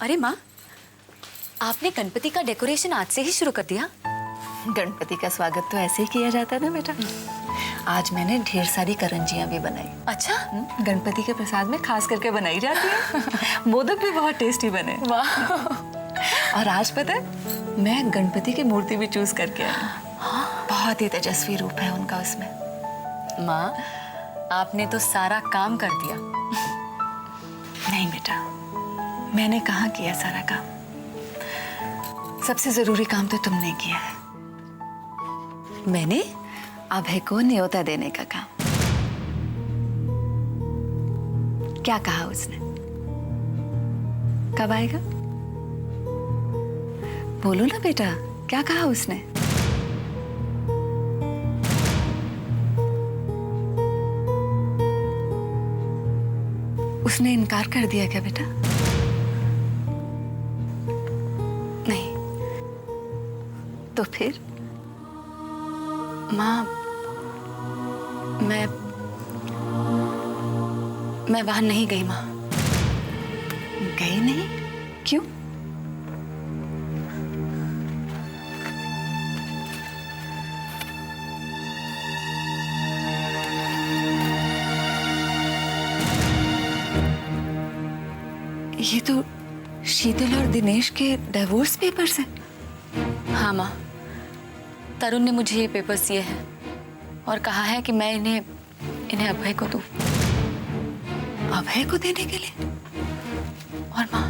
अरे माँ, आपने गणपति का डेकोरेशन आज से ही शुरू कर दिया? गणपति का स्वागत तो ऐसे ही किया जाता है ना बेटा। आज मैंने ढेर सारी करंजियां भी बनाई। अच्छा। गणपति के प्रसाद में खास करके बनाई जाती है। मोदक भी बहुत टेस्टी बने। वाह। और आज पता है मैं गणपति की मूर्ति भी चूज करके आई। बहुत ही तेजस्वी रूप है उनका उसमें। माँ, आपने तो सारा काम कर दिया। नहीं बेटा, मैंने कहाँ किया सारा काम। सबसे जरूरी काम तो तुमने किया है। मैंने अभय को न्योता देने का काम। क्या कहा उसने? कब आएगा? बोलो ना बेटा, क्या कहा उसने? उसने इनकार कर दिया क्या बेटा? नहीं तो फिर? माँ, मैं वहां नहीं गई माँ। गई नहीं? क्यों? ये तो शीतल और दिनेश के डिवोर्स पेपर्स हैं। हाँ माँ, तरुण ने मुझे ये पेपर्स दिए हैं और कहा है कि मैं इन्हें अभय को दूं। अभय को देने के लिए? और माँ,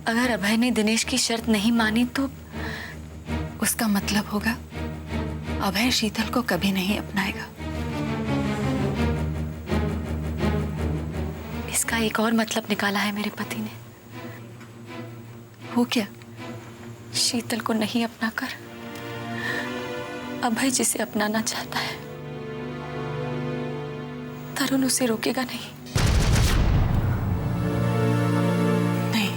अगर अभय ने दिनेश की शर्त नहीं मानी तो उसका मतलब होगा अभय शीतल को कभी नहीं अपनाएगा। इसका एक और मतलब निकाला है मेरे पति ने। वो क्या? शीतल को नहीं अपनाकर अभय जिसे अपनाना चाहता है, तरुण उसे रोकेगा नहीं। नहीं।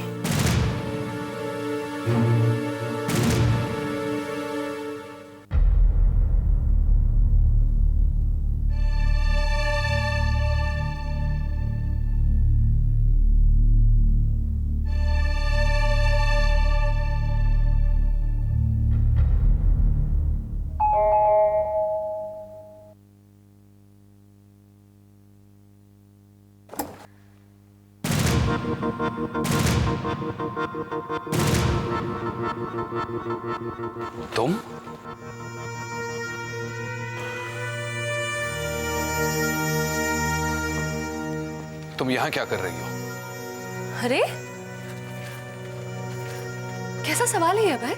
तुम? तुम यहां क्या कर रही हो? अरे, कैसा सवाल है अभय?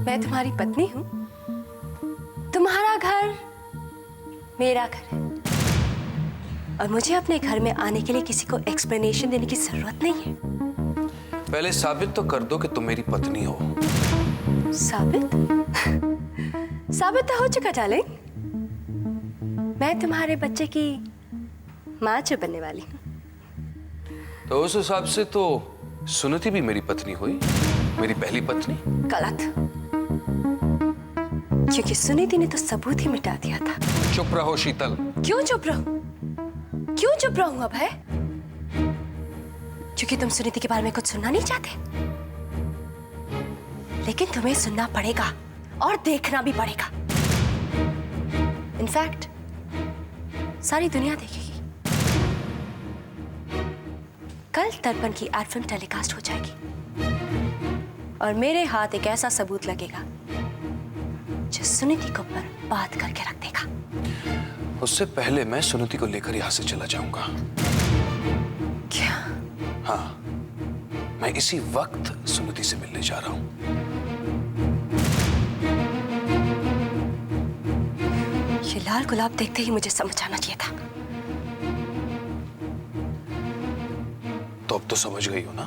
मैं तुम्हारी पत्नी हूं। तुम्हारा घर मेरा घर है और मुझे अपने घर में आने के लिए किसी को एक्सप्लेनेशन देने की जरूरत नहीं है। पहले साबित तो कर दो कि तुम मेरी पत्नी हो। साबित? साबित तो हो चुका डार्लिंग। मैं तुम्हारे बच्चे की माँ जो बनने वाली हूँ। तो उस हिसाब से तो सुनीति भी मेरी पत्नी हुई, मेरी पहली पत्नी। गलत, क्योंकि सुनीति ने तो सबूत ही मिटा दिया था। चुप रहो शीतल। क्यों चुप रहूं? क्यों चुप रहूं अभय? क्योंकि तुम सुनीति के बारे में कुछ सुनना नहीं चाहते। लेकिन तुम्हें सुनना पड़ेगा और देखना भी पड़ेगा। इनफैक्ट सारी दुनिया देखेगी। कल दर्पण की एड फिल्म टेलीकास्ट हो जाएगी और मेरे हाथ एक ऐसा सबूत लगेगा जो सुनीति को बर्बाद करके रख देगा। उससे पहले मैं सुनीति को लेकर यहां से चला जाऊंगा। क्या? हाँ, मैं इसी वक्त सुनीति से मिलने जा रहा हूं। ये लाल गुलाब देखते ही मुझे समझ आना चाहिए था। तो अब तो समझ गई हो ना?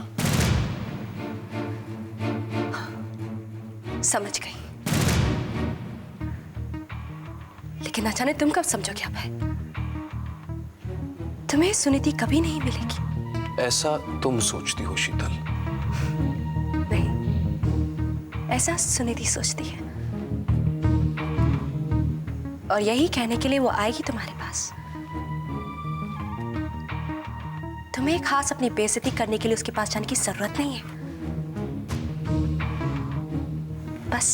समझ गई, लेकिन ना जाने तुम कब समझोगे अभय? तुम्हें सुनीति कभी नहीं मिलेगी। ऐसा तुम सोचती हो शीतल? नहीं, ऐसा सुनीति सोचती है और यही कहने के लिए वो आएगी तुम्हारे पास। तुम्हें खास अपनी बेइज्जती करने के लिए उसके पास जाने की जरूरत नहीं है। बस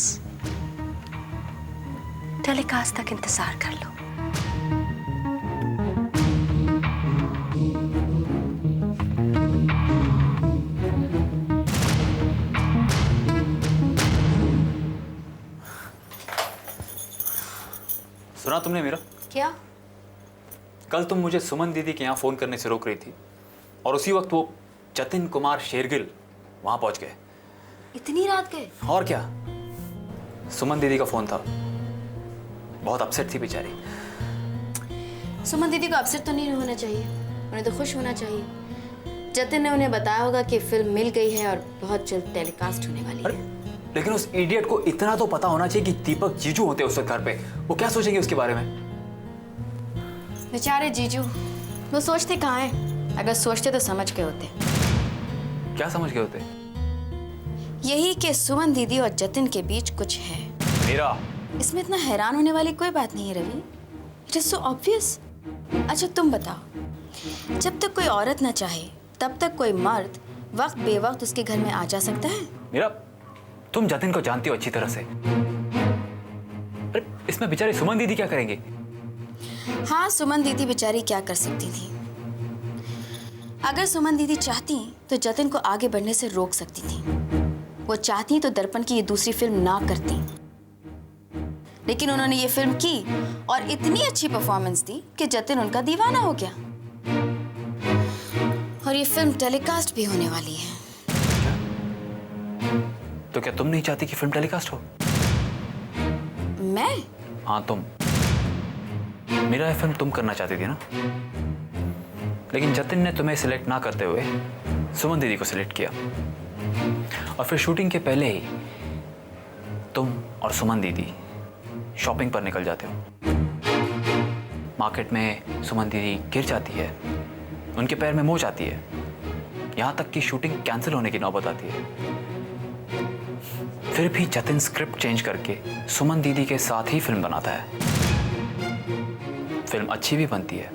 टेलीकास्ट तक इंतजार कर लो। सुना तुमने मेरा? क्या? कल तुम मुझे सुमन दीदी के यहाँ फोन करने से रोक रही थी और उसी वक्त वो जतिन कुमार शेरगिल वहां पहुंच गए। इतनी रात गए? और क्या, सुमन दीदी का फोन था। बहुत अपसेट थी बेचारी। सुमन दीदी को अपसेट तो नहीं होना चाहिए, उन्हें तो खुश होना चाहिए। जतिन ने उन्हें बताया होगा कि फिल्म मिल गई है और बहुत जल्द टेलीकास्ट होने वाली है। लेकिन उस इडियट को इतना तो पता होना चाहिए कि दीपक जीजू होते उस वक्त घर पे। वो क्या सोचेंगे उसके बारे में? बेचारे जीजू, वो सोचते कहाँ हैं? अगर सोचते तो समझ गए होते। क्या समझ गए होते? यही कि सुमन दीदी और जतिन के बीच कुछ है। मेरा इसमें इतना हैरान होने वाली कोई बात नहीं है Ravi. It is so obvious. अच्छा तुम बताओ, जब तक कोई औरत ना चाहे तब तक कोई मर्द वक्त बेवक्त उसके घर में आ जा सकता है? मेरा, तुम जतिन को जानती हो अच्छी तरह से। अरे इसमें बेचारे सुमन दीदी क्या करेंगे? हाँ, सुमन दीदी बेचारी क्या कर सकती थी। अगर सुमन दीदी चाहती तो जतिन को आगे बढ़ने से रोक सकती थी। वो चाहती तो दर्पण की ये दूसरी फिल्म ना करती, लेकिन उन्होंने ये फिल्म की और इतनी अच्छी परफॉर्मेंस दी कि जतिन उनका दीवाना हो गया। और ये फिल्म टेलीकास्ट भी होने वाली है। तो क्या तुम नहीं चाहती कि फिल्म टेलीकास्ट हो? मैं? हाँ तुम। मेरा फिल्म तुम करना चाहती थी ना, लेकिन जतिन ने तुम्हें सिलेक्ट ना करते हुए सुमन दीदी को सिलेक्ट किया। और फिर शूटिंग के पहले ही तुम और सुमन दीदी शॉपिंग पर निकल जाते हो। मार्केट में सुमन दीदी गिर जाती है, उनके पैर में मोच आती है, यहां तक कि शूटिंग कैंसिल होने की नौबत आती है। फिर भी जतिन स्क्रिप्ट चेंज करके सुमन दीदी के साथ ही फिल्म बनाता है। फिल्म अच्छी भी बनती है।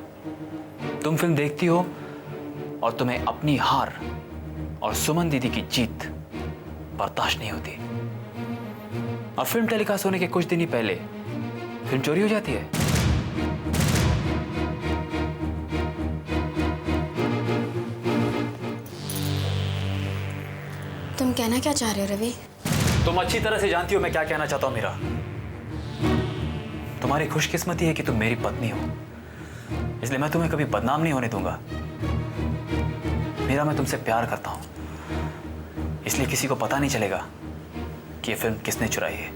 तुम फिल्म देखती हो और तुम्हें अपनी हार और सुमन दीदी की जीत बर्दाश्त नहीं होती। और फिल्म टेलीकास्ट होने के कुछ दिन ही पहले फिल्म चोरी हो जाती है। तुम कहना क्या चाह रहे हो रवि? तुम अच्छी तरह से जानती हो मैं क्या कहना चाहता हूं। मेरा, तुम्हारी खुशकिस्मती है कि तुम मेरी पत्नी हो, इसलिए मैं तुम्हें कभी बदनाम नहीं होने दूंगा। मेरा, मैं तुमसे प्यार करता हूं, इसलिए किसी को पता नहीं चलेगा कि ये फिल्म किसने चुराई है।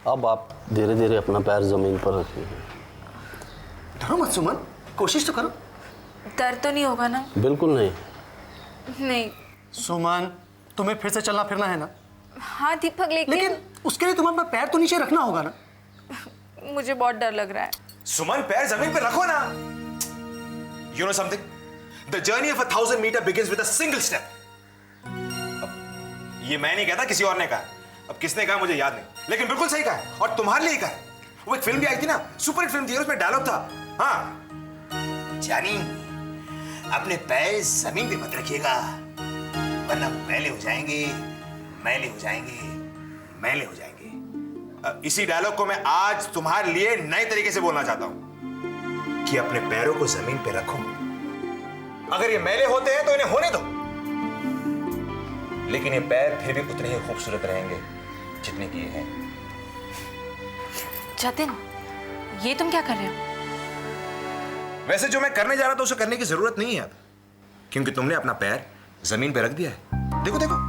अब आप धीरे धीरे अपना पैर जमीन पर रखिए। डरो मत सुमन, कोशिश तो करो। डर तो नहीं होगा ना? बिल्कुल नहीं। नहीं। सुमन, तुम्हें फिर से चलना फिरना है ना? हाँ दीपक, लेकिन उसके लिए तुम्हें अपना पैर तो नीचे रखना होगा ना? मुझे बहुत डर लग रहा है। सुमन, पैर जमीन पे रखो ना। You know something? The journey of 1,000 meter begins with a single step. अब ये मैं नहीं कहता, किसी और ने कहा। अब किसने कहा मुझे याद नहीं, लेकिन बिल्कुल सही कहा है और तुम्हारे लिए कहा है। वो एक फिल्म भी आई थी ना, सुपर हिट फिल्म थी, उसमें डायलॉग था। हाँ, जानी, अपने पैर जमीन पे मत रखिएगा, वरना मैले हो जाएंगे, मैले हो जाएंगे, मैले हो जाएंगे। इसी डायलॉग को मैं आज तुम्हारे लिए नए तरीके से बोलना चाहता हूं कि अपने पैरों को जमीन पे रखो। अगर ये मैले होते हैं तो इन्हें होने दो, लेकिन ये पैर फिर भी उतने ही खूबसूरत रहेंगे जितने कि ये हैं। जतिन, ये तुम क्या कर रहे हो? वैसे जो मैं करने जा रहा था उसे करने की जरूरत नहीं है अब, क्योंकि तुमने अपना पैर जमीन पे रख दिया है। देखो देखो।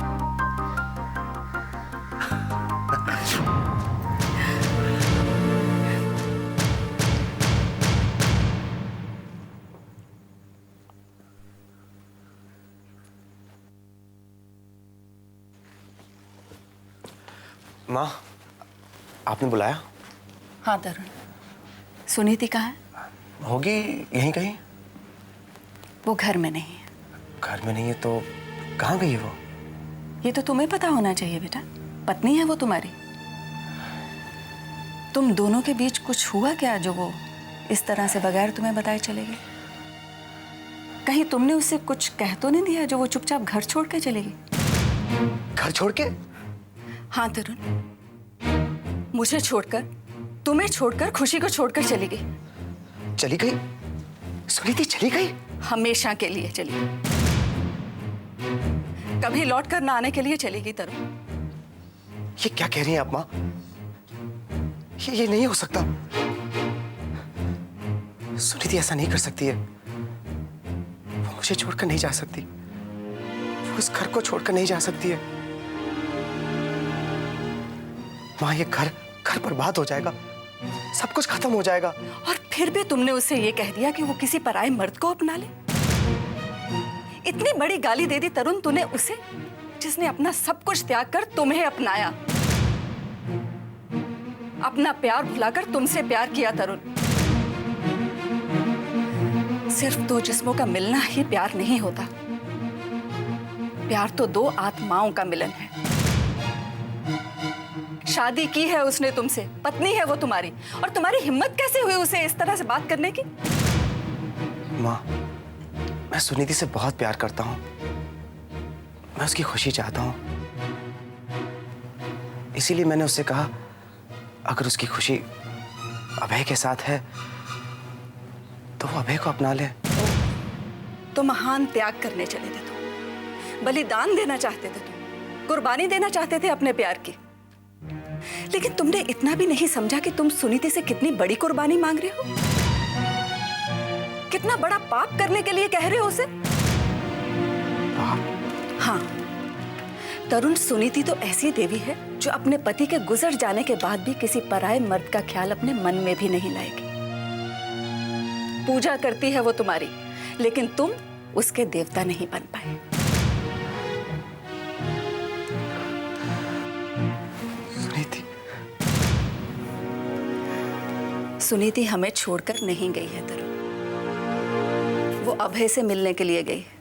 माँ, आपने बुलाया? हाँ तरुण, सुनीति कहाँ है? होगी यहीं कहीं। वो घर में नहीं है। घर में नहीं है तो कहाँ गई है वो? ये तो तुम्हें पता होना चाहिए बेटा, पत्नी है वो तुम्हारी। तुम दोनों के बीच कुछ हुआ क्या जो वो इस तरह से बगैर तुम्हें बताए चले गई? कहीं तुमने उसे कुछ कह तो नहीं दिया जो वो चुपचाप घर छोड़ के चलेगी? घर छोड़ के? हाँ तरुण, मुझे छोड़कर, तुम्हें छोड़कर, खुशी को छोड़कर चली गई। चली गई? सुनीति चली गई? हमेशा के लिए चली गई, कभी लौट कर ना आने के लिए चली गई तरुण। ये क्या कह रही हैं आप माँ? ये नहीं हो सकता। सुनीति ऐसा नहीं कर सकती है। वो मुझे छोड़कर नहीं जा सकती, वो इस घर को छोड़कर नहीं जा सकती है। माँ, ये घर बर्बाद हो जाएगा, सब कुछ खत्म हो जाएगा। और फिर भी तुमने उसे ये कह दिया कि वो किसी पराये मर्द को अपना ले। इतनी बड़ी गाली दे दी तरुण तूने उसे, जिसने अपना सब कुछ त्याग कर तुम्हें अपनाया, अपना प्यार भुलाकर तुमसे प्यार किया तरुण। सिर्फ दो जिस्मों का मिलना ही प्यार नहीं होता, प्यार तो दो आत्माओं का मिलन है। शादी की है उसने तुमसे, पत्नी है वो तुम्हारी, और तुम्हारी हिम्मत कैसे हुई उसे इस तरह से बात करने की? माँ, मैं सुनीति से बहुत प्यार करता हूँ, मैं उसकी खुशी चाहता हूँ। इसीलिए मैंने उससे कहा अगर उसकी खुशी अभय के साथ है तो वो अभय को अपना ले। तो महान त्याग करने चले थे तुम, बलिदान देना चाहते थे तुम, कुर्बानी देना चाहते थे अपने प्यार की। लेकिन तुमने इतना भी नहीं समझा कि तुम सुनीति से कितनी बड़ी कुर्बानी मांग रहे हो, कितना बड़ा पाप करने के लिए कह रहे हो उसे। हाँ तरुण, सुनीति तो ऐसी देवी है जो अपने पति के गुजर जाने के बाद भी किसी पराये मर्द का ख्याल अपने मन में भी नहीं लाएगी। पूजा करती है वो तुम्हारी, लेकिन तुम उसके देवता नहीं बन पाए। सुनीति हमें छोड़कर नहीं गई है तरुण, वो अभय से मिलने के लिए गई है।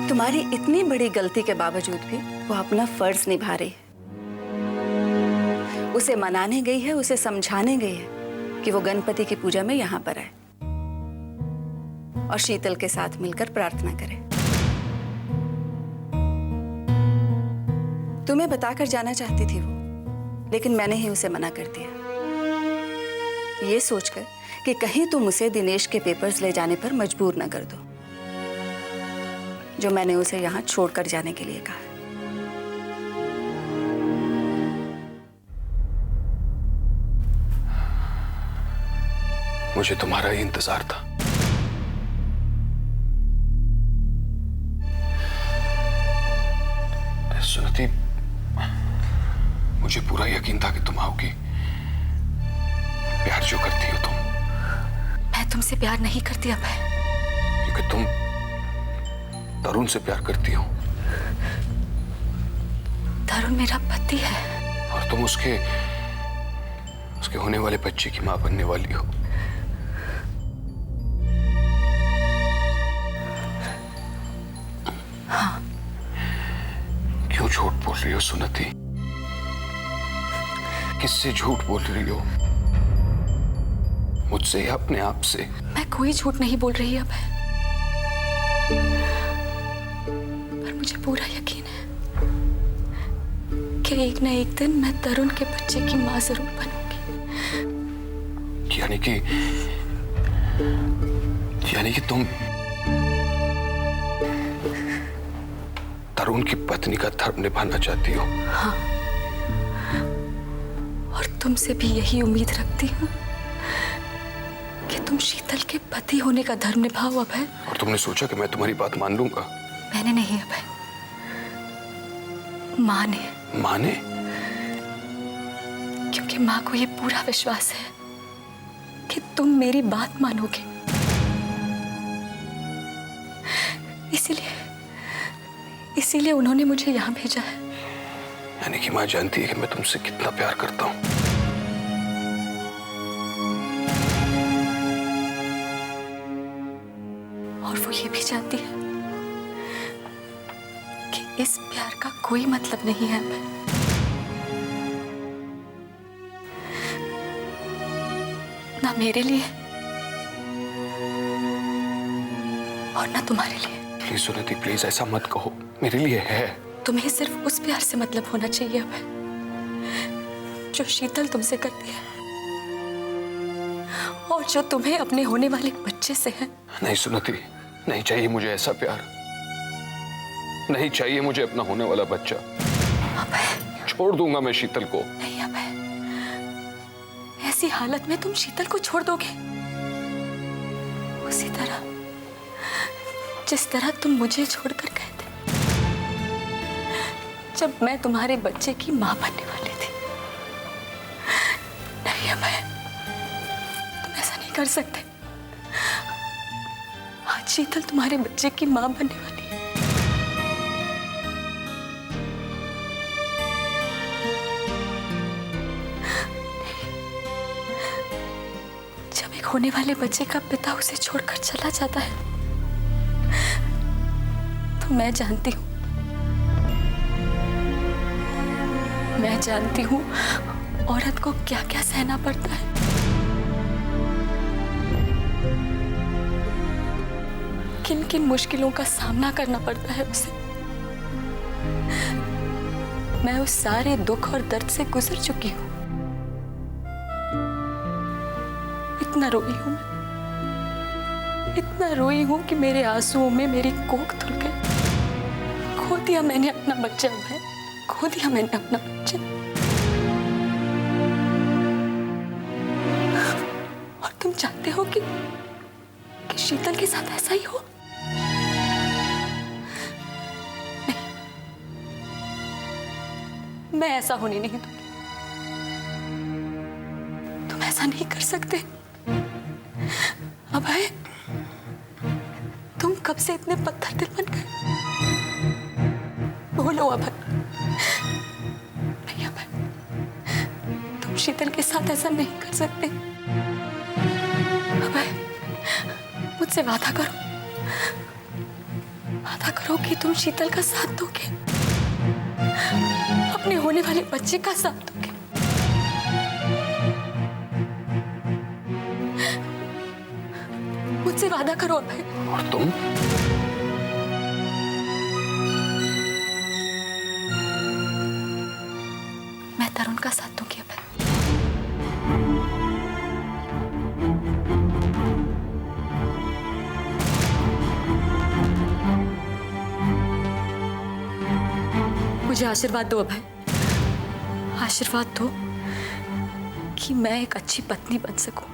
तुम्हारी इतनी बड़ी गलती के बावजूद भी वो अपना फर्ज निभा रही है। उसे मनाने गई है, उसे समझाने गई है कि वो गणपति की पूजा में यहां पर आए और शीतल के साथ मिलकर प्रार्थना करे। तुम्हें बताकर जाना चाहती थी वो, लेकिन मैंने ही उसे मना कर दिया, ये सोचकर कि कहीं तुम उसे दिनेश के पेपर्स ले जाने पर मजबूर न कर दो, जो मैंने उसे यहां छोड़कर जाने के लिए कहा। मुझे तुम्हारा ही इंतजार था। सुनीति, मुझे पूरा यकीन था कि तुम आओगी। प्यार जो करती हो तुम। मैं तुमसे प्यार नहीं करती अभय। क्योंकि तुम तरुण से प्यार करती हो। तरुण मेरा पति है। और तुम उसके होने वाले बच्चे की मां बनने वाली हो। हाँ। क्यों झूठ बोल रही हो सुनीति? किससे झूठ बोल रही हो? मुझसे या अपने आप से? मैं कोई झूठ नहीं बोल रही अब, पर मुझे पूरा यकीन है कि एक न एक दिन मैं तरुण के बच्चे की मां जरूर बनूंगी। यानी कि तुम तरुण की पत्नी का धर्म निभाना चाहती हो? हाँ, और तुमसे भी यही उम्मीद रखती हूँ कि तुम शीतल के पति होने का धर्म निभाओ अभय। और तुमने सोचा कि मैं तुम्हारी बात मान लूंगा? मैंने नहीं अभय, माँ ने। माँ ने? क्योंकि माँ को ये पूरा विश्वास है कि तुम मेरी बात मानोगे। इसीलिए उन्होंने मुझे यहाँ भेजा है यानी कि माँ जानती है कि मैं तुमसे कितना प्यार करता हूँ। और वो ये भी जानती है कि इस प्यार का कोई मतलब नहीं है अभय। ना मेरे लिए और ना तुम्हारे लिए। प्लीज सुनीति, प्लीज ऐसा मत कहो, मेरे लिए है। तुम्हें सिर्फ उस प्यार से मतलब होना चाहिए अभय जो शीतल तुमसे करती है और जो तुम्हें अपने होने वाले बच्चे से है। नहीं सुनीति, नहीं चाहिए मुझे ऐसा प्यार। नहीं चाहिए मुझे अपना होने वाला बच्चा। अभय, छोड़ दूंगा मैं शीतल को। नहीं अभय, ऐसी हालत में तुम शीतल को छोड़ दोगे? उसी तरह जिस तरह तुम मुझे छोड़कर गए थे जब मैं तुम्हारे बच्चे की मां बनने वाली थी। नहीं अभय, तुम ऐसा नहीं कर सकते। आज शीतल तुम्हारे बच्चे की मां बनने वाली है। जब एक होने वाले बच्चे का पिता उसे छोड़कर चला जाता है तो मैं जानती हूँ औरत को क्या क्या सहना पड़ता है। किन किन मुश्किलों का सामना करना पड़ता है उसे। मैं उस सारे दुख और दर्द से गुजर चुकी हूँ। इतना रोई हूं मैं, इतना रोई हूं कि मेरे आंसुओं में मेरी कोख धुल गई। खो दिया मैंने अपना बच्चा भाई, खो दिया मैंने अपना बच्चा। और तुम चाहते हो कि शीतल के साथ ऐसा ही हो? नहीं, मैं ऐसा होने नहीं दूंगी। तुम ऐसा नहीं कर सकते अभय। तुम कब से इतने पत्थर दिल बन गए? बोलो अभय। नहीं अभय, तुम शीतल के साथ ऐसा नहीं कर सकते। अभय, मुझसे वादा करो, वादा करो कि तुम शीतल का साथ दोगे, अपने होने वाले बच्चे का साथ दोगे। मुझसे वादा करो अभय। और तुम? मैं तरुण का साथ दूंगी अभय। मुझे आशीर्वाद दो अभय, आशीर्वाद दो कि मैं एक अच्छी पत्नी बन सकूं।